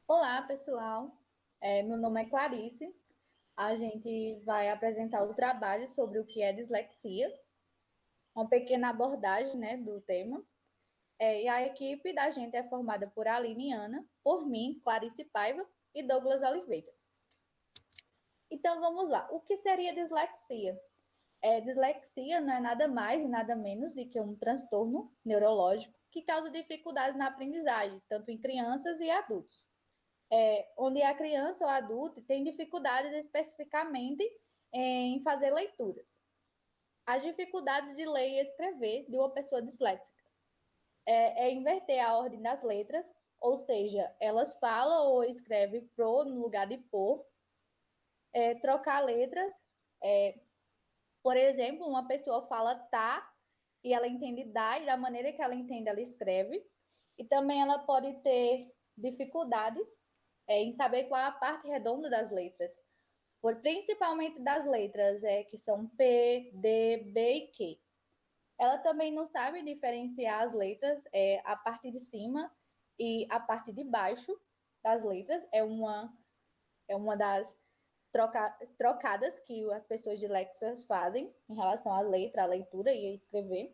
Olá, pessoal. Meu nome é Clarice. A gente vai apresentar o trabalho sobre o que é dislexia, uma pequena abordagem, né, do tema. E a equipe da gente é formada por Aline e Ana, por mim, Clarice Paiva e Douglas Oliveira. Então, vamos lá. O que seria dislexia? Dislexia não é nada mais e nada menos do que um transtorno neurológico que causa dificuldades na aprendizagem, tanto em crianças e adultos. Onde a criança ou adulto tem dificuldades especificamente em fazer leituras. As dificuldades de ler e escrever de uma pessoa disléxica é inverter a ordem das letras, ou seja, elas falam ou escrevem pro no lugar de por, trocar letras. Por exemplo, uma pessoa fala tá e ela entende dá, e da maneira que ela entende, ela escreve. E também ela pode ter dificuldades em saber qual é a parte redonda das letras, principalmente das letras que são P, D, B e Q. Ela também não sabe diferenciar as letras, a parte de cima e a parte de baixo das letras. É uma das trocadas que as pessoas disléxicas fazem em relação à letra, à leitura e a escrever.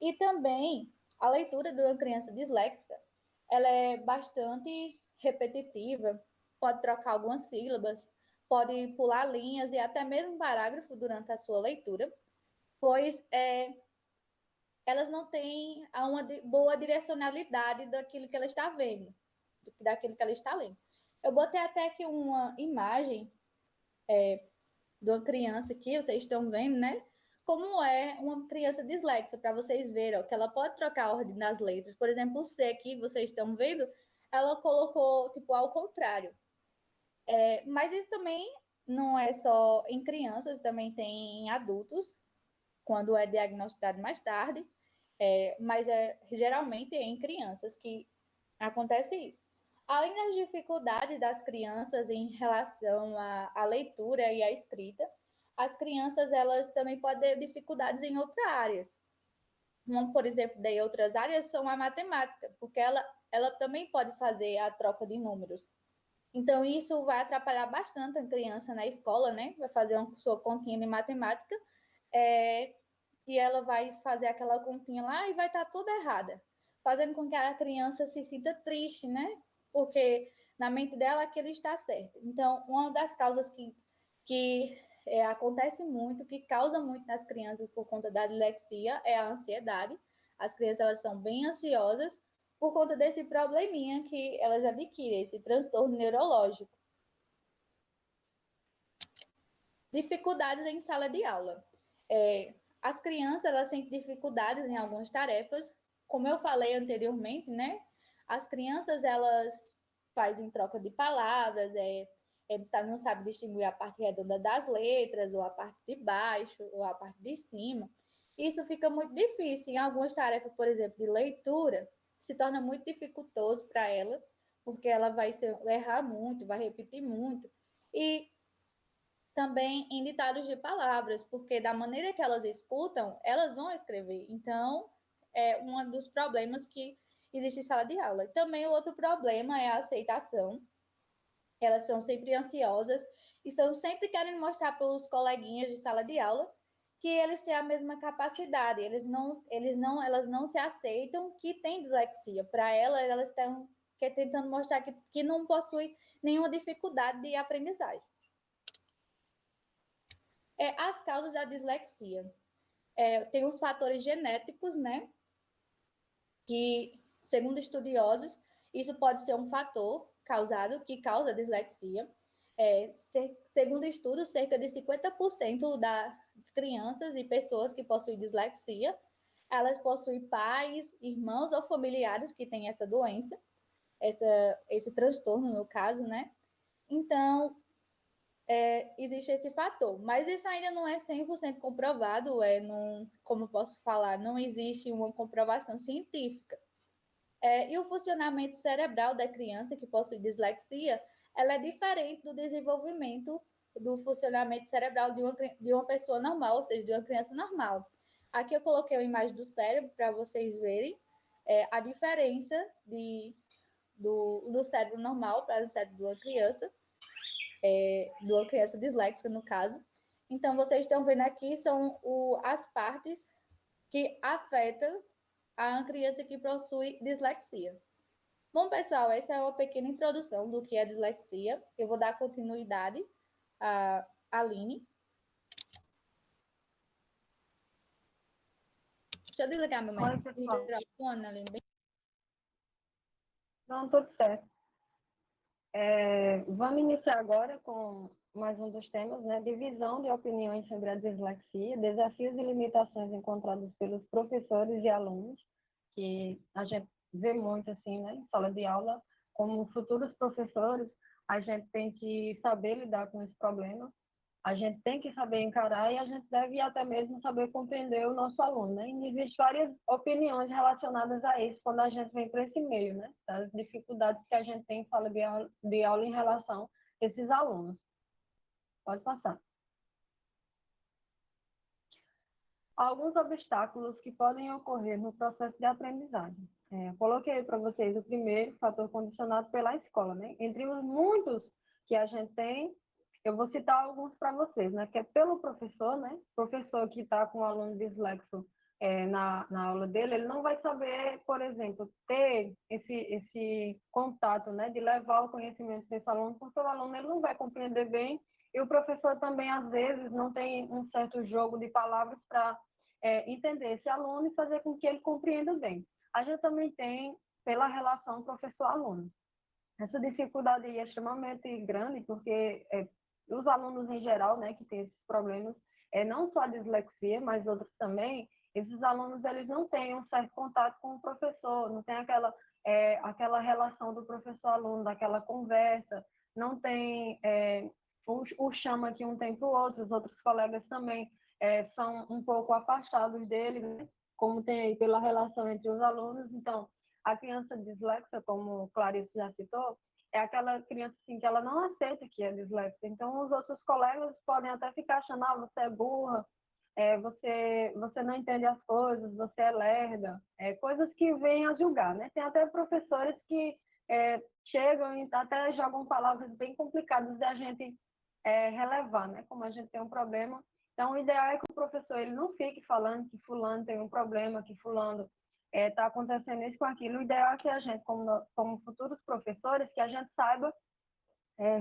E também a leitura de uma criança disléxica, ela é bastante repetitiva, pode trocar algumas sílabas, pode pular linhas e até mesmo parágrafo durante a sua leitura, pois elas não têm uma boa direcionalidade daquilo que ela está vendo, daquilo que ela está lendo. Eu botei até aqui uma imagem de uma criança aqui, vocês estão vendo, né? Como é uma criança disléxica, para vocês verem, ó, que ela pode trocar a ordem das letras. Por exemplo, o C aqui, vocês estão vendo, ela colocou, tipo, ao contrário. Mas isso também não é só em crianças, também tem em adultos, quando é diagnosticado mais tarde, mas geralmente é em crianças que acontece isso. Além das dificuldades das crianças em relação à leitura e à escrita, as crianças elas também podem ter dificuldades em outras áreas. Uma, por exemplo, de outras áreas são a matemática, porque ela também pode fazer a troca de números. Então, isso vai atrapalhar bastante a criança na escola, né? Vai fazer uma sua continha de matemática, é, e ela vai fazer aquela continha lá e vai estar tudo errada, fazendo com que a criança se sinta triste, né? Porque na mente dela aquilo está certo. Então, uma das causas que acontece muito, que causa muito nas crianças por conta da dislexia, é a ansiedade. As crianças elas são bem ansiosas por conta desse probleminha que elas adquirem, esse transtorno neurológico. Dificuldades em sala de aula. As crianças elas sentem dificuldades em algumas tarefas, como eu falei anteriormente, né? As crianças elas fazem troca de palavras, eles não sabem distinguir a parte redonda das letras, ou a parte de baixo, ou a parte de cima. Isso fica muito difícil. Em algumas tarefas, por exemplo, de leitura, se torna muito dificultoso para ela, porque ela vai errar muito, vai repetir muito. E também em ditados de palavras, porque da maneira que elas escutam, elas vão escrever. Então, é um dos problemas que existe em sala de aula. Também o outro problema é a aceitação. Elas são sempre ansiosas e são sempre querendo mostrar para os coleguinhas de sala de aula que eles têm a mesma capacidade. Elas não se aceitam que têm dislexia. Para elas estão tentando mostrar que não possuem nenhuma dificuldade de aprendizagem. As causas da dislexia. Tem os fatores genéticos, né? Que, segundo estudiosos, isso pode ser um fator que causa a dislexia. Segundo estudos, cerca de 50% das crianças e pessoas que possuem dislexia, elas possuem pais, irmãos ou familiares que têm essa doença, esse transtorno, no caso, né? Então, existe esse fator, mas isso ainda não é 100% comprovado, não, como posso falar, não existe uma comprovação científica. E o funcionamento cerebral da criança que possui dislexia, ela é diferente do desenvolvimento do funcionamento cerebral de uma pessoa normal, ou seja, de uma criança normal. Aqui eu coloquei uma imagem do cérebro para vocês verem a diferença do cérebro normal para o cérebro de uma criança disléxica, no caso. Então, vocês estão vendo aqui são as partes que afetam a criança que possui dislexia. Bom, pessoal, essa é uma pequena introdução do que é dislexia. Eu vou dar continuidade à Aline. Deixa eu desligar meu microfone, Aline. Não, tudo certo. Vamos iniciar agora com mais um dos temas, né? Divisão de opiniões sobre a dislexia, desafios e limitações encontrados pelos professores e alunos, que a gente vê muito assim, né? Em sala de aula, como futuros professores, a gente tem que saber lidar com esse problema. A gente tem que saber encarar e a gente deve até mesmo saber compreender o nosso aluno, né? E existem várias opiniões relacionadas a isso quando a gente vem para esse meio, né? Das dificuldades que a gente tem em sala de aula em relação a esses alunos. Pode passar. Alguns obstáculos que podem ocorrer no processo de aprendizagem. Coloquei para vocês o primeiro, fator condicionado pela escola, né? Entre os muitos que a gente tem, eu vou citar alguns para vocês, né? Que é pelo professor, né? Professor que está com o aluno dislexo na aula dele, ele não vai saber, por exemplo, ter esse contato, né? De levar o conhecimento desse aluno, porque o aluno ele não vai compreender bem e o professor também, às vezes, não tem um certo jogo de palavras para entender esse aluno e fazer com que ele compreenda bem. A gente também tem pela relação professor-aluno. Essa dificuldade é extremamente grande, porque os alunos em geral, né, que têm esses problemas, não só a dislexia, mas outros também, esses alunos eles não têm um certo contato com o professor, não tem aquela relação do professor-aluno, daquela conversa, não tem o chama que um tem para o outro, os outros colegas também são um pouco afastados dele, né? Como tem aí pela relação entre os alunos. Então, a criança dislexa, como Clarice já citou, é aquela criança assim, que ela não aceita que é dislexa. Então, os outros colegas podem até ficar achando, você é burra, você não entende as coisas, você é lerda, coisas que vêm a julgar, né? Tem até professores que chegam e até jogam palavras bem complicadas de a gente relevar, né? Como a gente tem um problema. Então, o ideal é que o professor ele não fique falando que fulano tem um problema, que fulano está acontecendo isso com aquilo. O ideal é que a gente, como futuros professores, que a gente saiba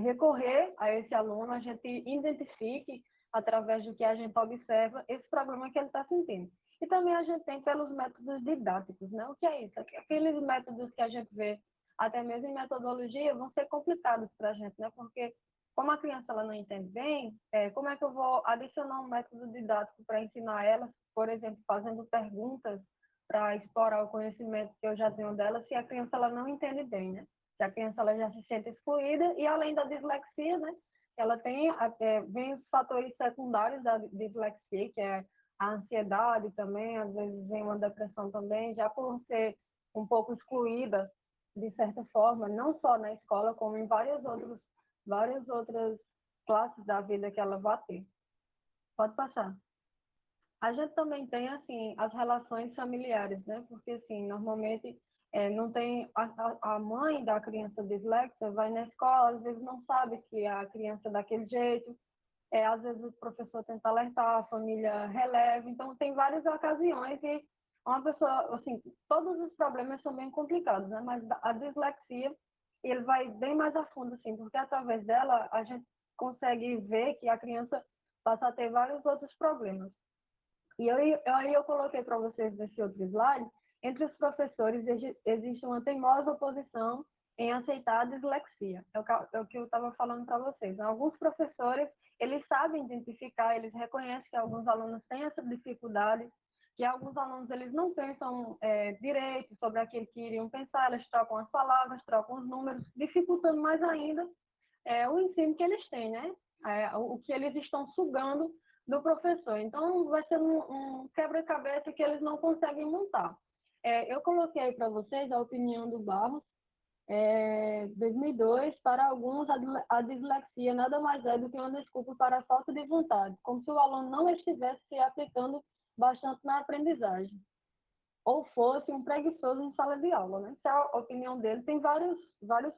recorrer a esse aluno, a gente identifique, através do que a gente observa, esse problema que ele está sentindo. E também a gente tem pelos métodos didáticos, né? O que é isso? Aqueles métodos que a gente vê, até mesmo em metodologia, vão ser complicados para a gente, né? Porque como a criança ela não entende bem, como é que eu vou adicionar um método didático para ensinar ela, por exemplo, fazendo perguntas para explorar o conhecimento que eu já tenho dela, se a criança ela não entende bem, né? Se a criança ela já se sente excluída e além da dislexia, né? Ela vem os fatores secundários da dislexia, que é a ansiedade também, às vezes vem uma depressão também, já por ser um pouco excluída de certa forma, não só na escola, como em várias outras classes da vida que ela vai ter. Pode passar. A gente também tem, assim, as relações familiares, né? Porque, assim, normalmente não tem... A mãe da criança dislexa vai na escola, às vezes não sabe que a criança é daquele jeito, às vezes o professor tenta alertar, a família releva, então tem várias ocasiões e uma pessoa, assim, todos os problemas são bem complicados, né? Mas a dislexia, ele vai bem mais a fundo, assim, porque através dela a gente consegue ver que a criança passa a ter vários outros problemas. E aí eu coloquei para vocês nesse outro slide, entre os professores existe uma teimosa oposição em aceitar a dislexia. É o que eu estava falando para vocês. Alguns professores, eles sabem identificar, eles reconhecem que alguns alunos têm essa dificuldade, que alguns alunos eles não pensam direito sobre aquilo que iriam pensar, eles trocam as palavras, trocam os números, dificultando mais ainda o ensino que eles têm, né? O que eles estão sugando do professor. Então, vai ser um quebra-cabeça que eles não conseguem montar. Eu coloquei para vocês a opinião do Barros, 2002, para alguns a dislexia nada mais é do que uma desculpa para a falta de vontade, como se o aluno não estivesse se aplicando bastante na aprendizagem. ou fosse um preguiçoso em sala de aula, né? Essa é a opinião dele. Tem vários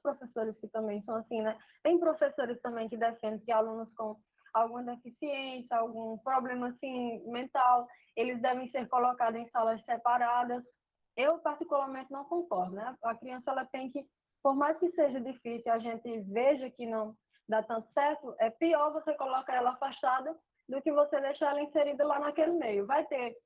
professores que também são assim, né? Tem professores também que defendem que alunos com alguma deficiência, algum problema assim mental, eles devem ser colocados em salas separadas. Eu particularmente não concordo, né? A criança ela tem que, por mais que seja difícil, a gente veja que não dá tanto certo, é pior você colocar ela afastada do que você deixar ela inserida lá naquele meio. Vai ter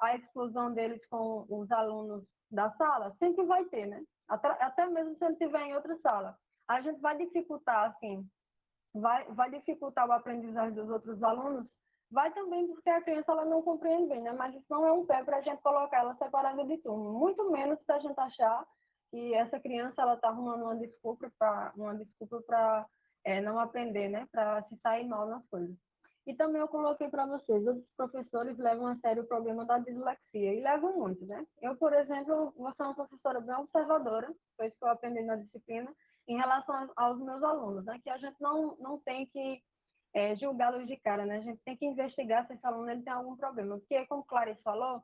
a exclusão deles com os alunos da sala? Sempre vai ter, né? Até mesmo se ele estiver em outra sala. A gente vai dificultar, assim, vai dificultar o aprendizagem dos outros alunos, vai também porque a criança ela não compreende bem, né? Mas isso não é um pé para a gente colocar ela separada de turno. Muito menos se a gente achar que essa criança ela está arrumando uma desculpa para não aprender, né? Para se sair mal nas coisas. E também eu coloquei para vocês, os professores levam a sério o problema da dislexia, e levam muito, né? Eu, por exemplo, vou ser uma professora bem observadora, foi isso que eu aprendi na disciplina, em relação aos meus alunos, né? Que a gente não tem que julgá-los de cara, né? A gente tem que investigar se esse aluno ele tem algum problema. Porque, como Clarice falou,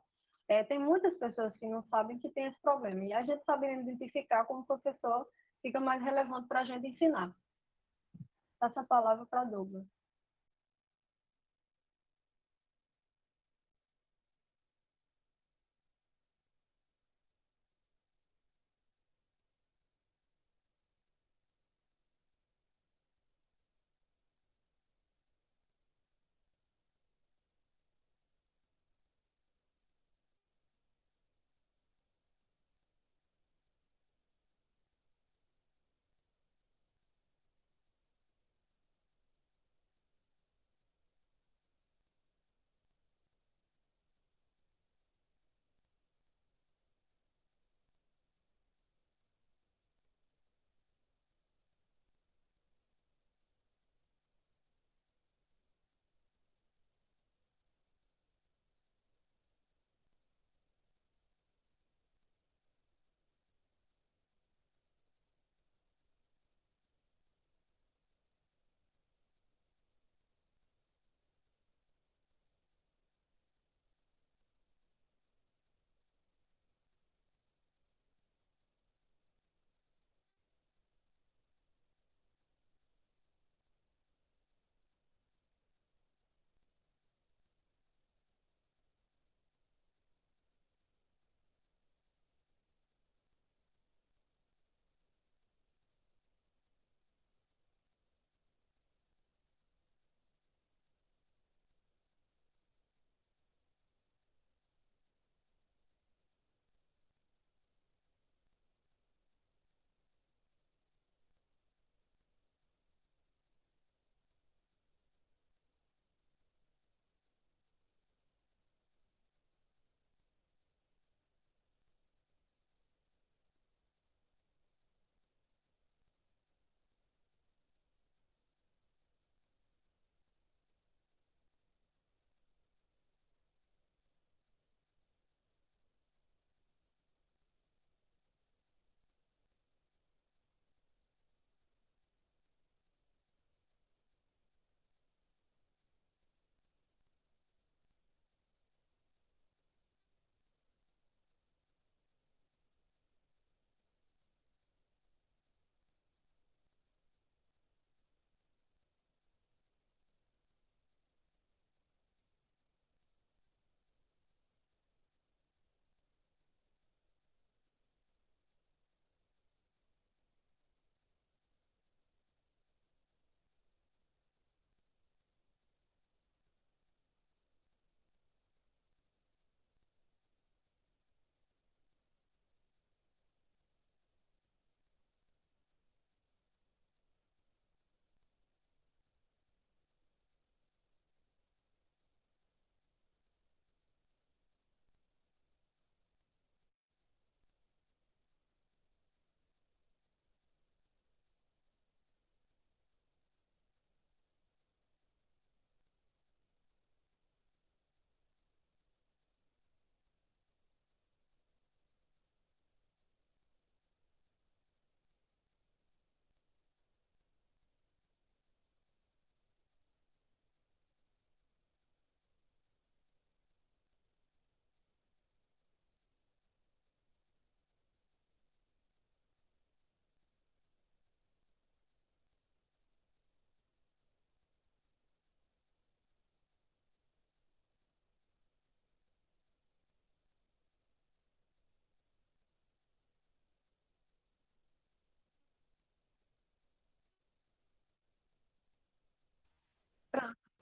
tem muitas pessoas que não sabem que tem esse problema. E a gente saber identificar como professor fica mais relevante para a gente ensinar. Passa a palavra para a Douglas.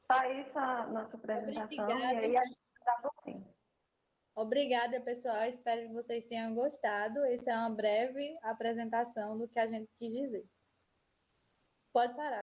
Tá isso a nossa apresentação e Obrigada. aí a gente dá por fim. Obrigada, pessoal. Espero que vocês tenham gostado. Essa é uma breve apresentação do que a gente quis dizer. Pode parar.